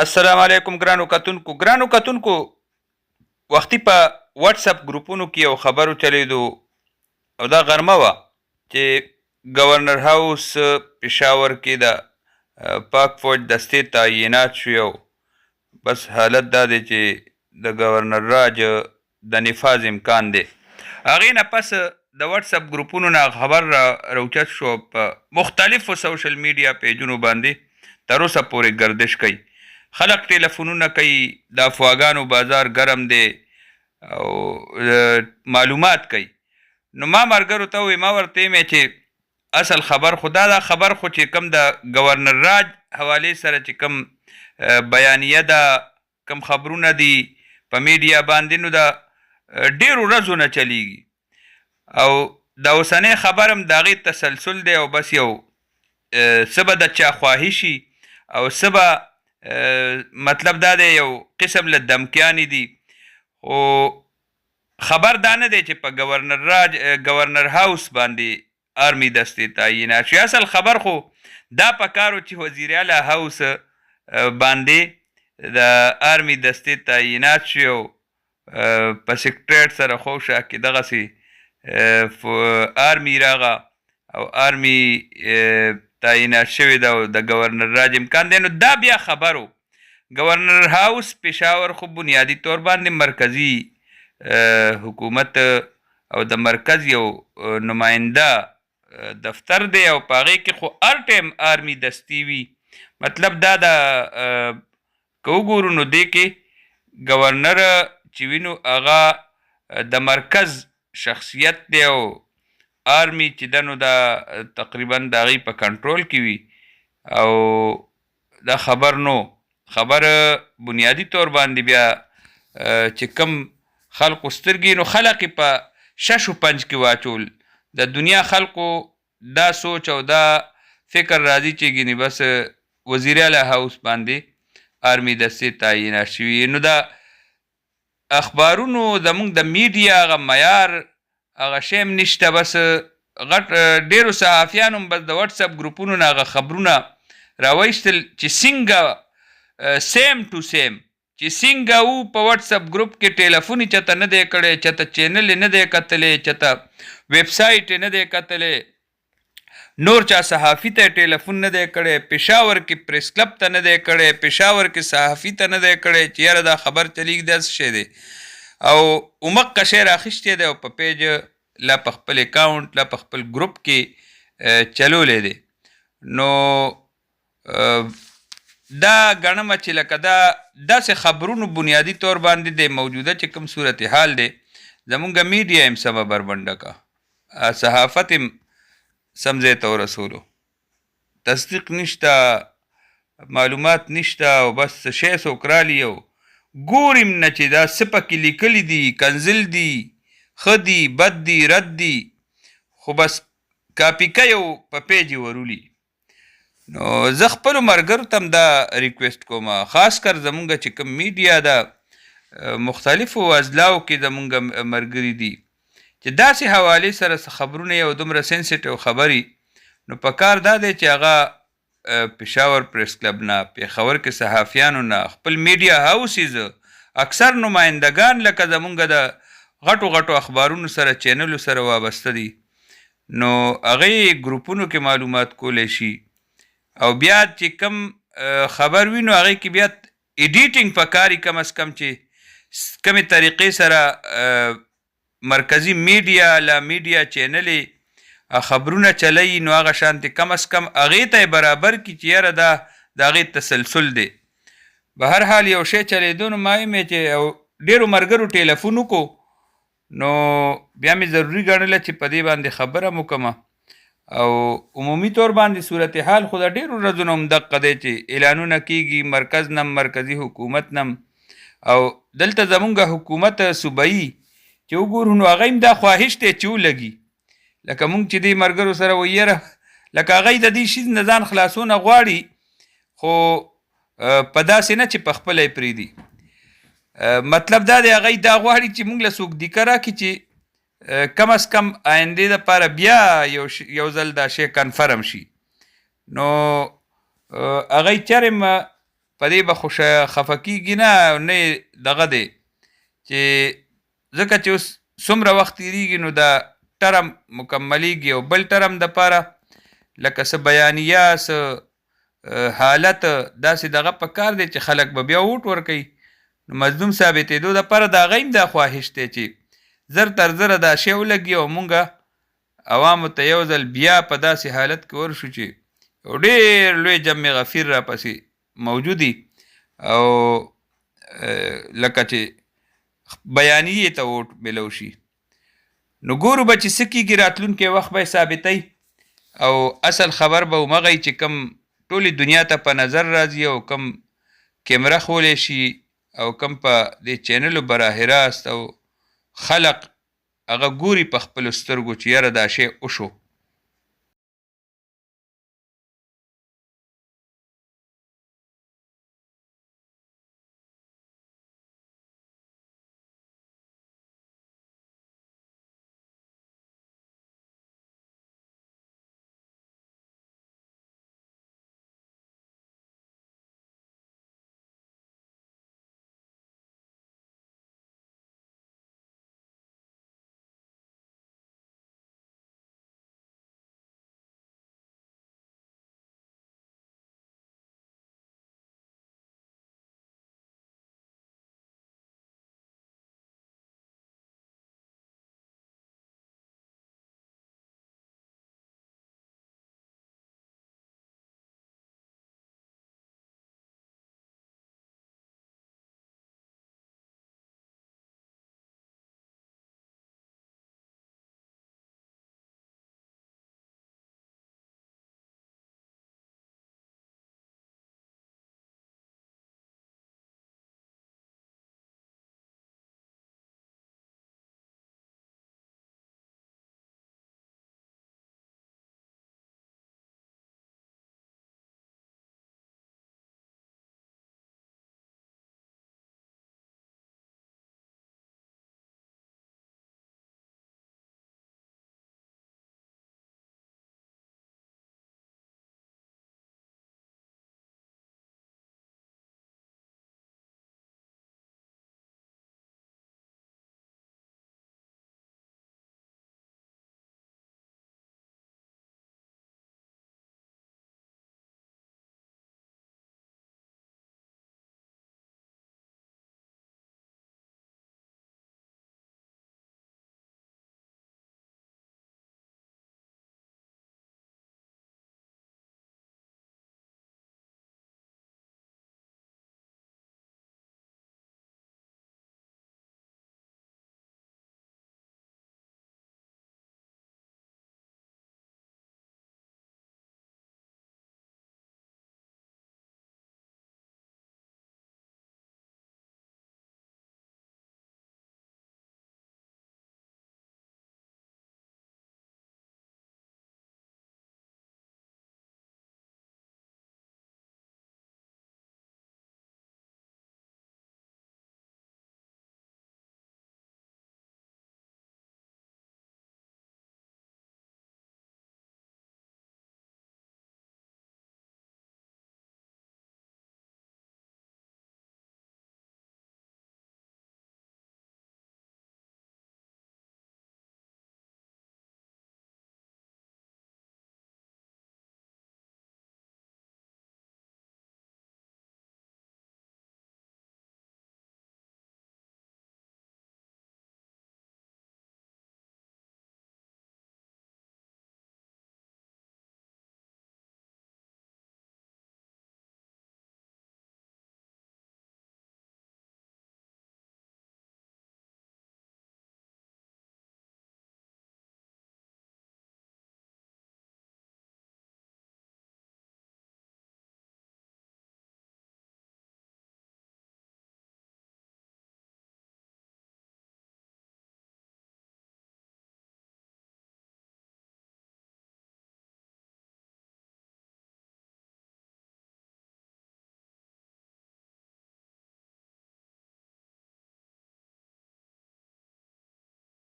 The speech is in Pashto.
السلام علیکم ګرانو کتونکو وختي په واتس اپ ګروپونو کې یو خبرو چلیدو او دا غرمه وه چې گورنر هاوس پېښور کې د پاک فوج دستې تعینات شوي او بس حالت دا دی چې د گورنر راج د نفاذ امکان دی. هغې نه پس د واتس اپ ګروپونو نه خبر راوچت شو په مختلفو سوشل میډیا پیجونو باندې تر اوسه پورې گردش کوي. خلق ټلیفونونه کوي، د افواګانو بازار ګرم دی او معلومات کوي. نو ما ملګرو ته وویل، ما ورته ویمې چې اصل خبر خو دا خبر خو چې کوم د گورنر راج حوالې سره چې کوم بیانیه ده، کوم خبرونه دي په میډیا باندې، نو د ډېرو ورځو نه چلیږي او د اوسنۍ خبر هم د هغې تسلسل دی او بس یو څه به د چا خواهي شي او څه به مطلب دا دی یو قسم له دمکیانې دي. خو خبر دا نه دی چې په گورنر هاوس باندې آرمي دستې تعینات شي. اصل خبر خو دا پکار و چې وزیر اعلی هاوس باندې د آرمي دستې تعینات شي او په سیکرټریټ سره خوشا کې دغسې آرمي راغه او آرمي تعینات شوی ده او د گورنر راج امکان دی. نو دا بیا خبرو گورنر هاوس پېښور خو بنیادي طور باندې مرکزي حکومت او د مرکز یو نماینده دفتر دی او په هغې کې خو هر ټایم آرمي دستي وي. مطلب دا ده که وګورو نو دې کې گورنر چې وي نو هغه د مرکز شخصیت دی او آرمي چې ده نو دا تقریبا د هغې په کنټرول کې وي او دا خبر بنیادي طور باندې بیا چې کم خلقو سترګې نو خلق یې په شش و پنج کې واچول. د دنیا خلقو دا سوچ او دا فکر راځي چې ګینې بس وزیر اعلی هاوس باندې آرمي دستې تعینات شوي. نو دا اخبارونو زموږ د میډیا هغه معیار هغه شی هم نشته. بس غټ ډېرو صحافیانو هم بس د واتس اپ ګروپونو نه هغه خبرونه راویستل چې څنګه سیم ټو سیم چې څنګه وو په واتس اپ ګروپ کې ټیلیفون یې چاته نه دی کړی، چاته چینل یې نه دی کتلی، چاته ویب سایټ یې نه دی کتلی، نور چا صحافي ته ټیلیفون نه دی کړی، پېښور کې پریس کلب ته نه دی کړی، پېښور کې صحافي ته نه دی کړی چې یاره دا خبر چلیږي دا څه شی دی او عمقه شی راخیستی دی او په پیج لا په خپل اکاونټ لا په خپل ګروپ کې چلولی دی. نو دا ګڼمه چې لکه دا داسې خبرونو بنیادي طور باندې د موجوده چې کوم صورتحال دی زمونږ میډیا هم سمه بربنډه که، صحافت هم سم ځای ته ورسولو، تصدیق نشته، معلومات نشته او بس څه شی څوک رالي او ګوریم نه چې دا څه پکې لیکلي دي، کنزل دي، ښه دي، بد دي، رد دي، خو بس کاپي کوي او په پیج یې ورولي. نو زه خپلو ملګرو ته هم دا ریکویسټ کوم، خاص کر زمونږ چې کوم میډیا ده مختلفو اضلاعو کې زمونږ ملګري دي چې داسې حوالې سره څه خبرونه یو دومره سینسیټیو خبرې، نو په کار دا دی چې هغه پېښور پریس کلب نه، پېښور کې صحافیانو نه، خپل میډیا هاوسیز اکثر نمایندګان لکه زمونږ د غټو غټو اخبارونو سره چینلو سره وابسته دي، نو هغې ګروپونو کې معلومات کولی شي او بیا چې کم خبر وي نو هغې کې بیا ایډیټینګ پکار کم از کم چې کمې طریقې سره مرکزي میډیا لا میډیا چینلې خبرونه چلی نو هغه شانتې کم از کم هغې ته یې برابر کړي چې یاره دا د هغې تسلسل دی. به هر حال یو شی چلیدو نو ما ویمې چې ډېرو ملګرو ټیلیفون وکړو نو بیا مې ضروري ګڼله چې په دې باندې خبره م وکړمه او عمومي طور باندې صورتحال خو د ډېرو ورځو نه هم دقه دی چې اعلانونه کېږي مرکز نه مرکزي حکومت نه او دلته زمونږ حکومت صوبایي چې وګورو نو هغه هم دا خواهش دی چې ولګي لکه مونږ چې دې ملګرو سره ویره لکه هغوی د دې شیز نه ځان خلاصونه غواړي خو په داسې نه چې په خپله یې پرېږدي. مطلب دا دی هغوی دا غواړي چې مونږ له څوک دیکه راکړي چې کم از کم آینده دپاره بیا یو ځل دا شی کنفرم شي. نو هغوی چرې په دې به خفه کېږي نه دغه دی چې ځکه چې اوس څومره وخت تېرېږي نو دا ټرم مکملیږي او بل ټرم دپاره لکه څه بیانیه څه حالت داسې دغه په کار دی چې خلک به بیا ووټ ورکوي نو مظلوم ثابتېدو دپاره د هغه هم دا خواهش دی چې زر تر زره دا شی ولګي او مونږ عوامو ته یو ځل بیا په داسې حالت کې ورشو چې یو ډېر لوی جمع غفیر راپسې موجودي او لکه چې بیانیې ته ووټ میلو شي نو ګورو به چې څه کېږي راتلونکی وخت به یې ثابتوي او اصل خبر به همغی چې کوم ټولې دنیا ته په نظر راځي او کوم کیمره خولی شي او کوم په دې چینلو براه راست او خلق هغه ګوري په خپلو سترګو چې یاره دا شی وشو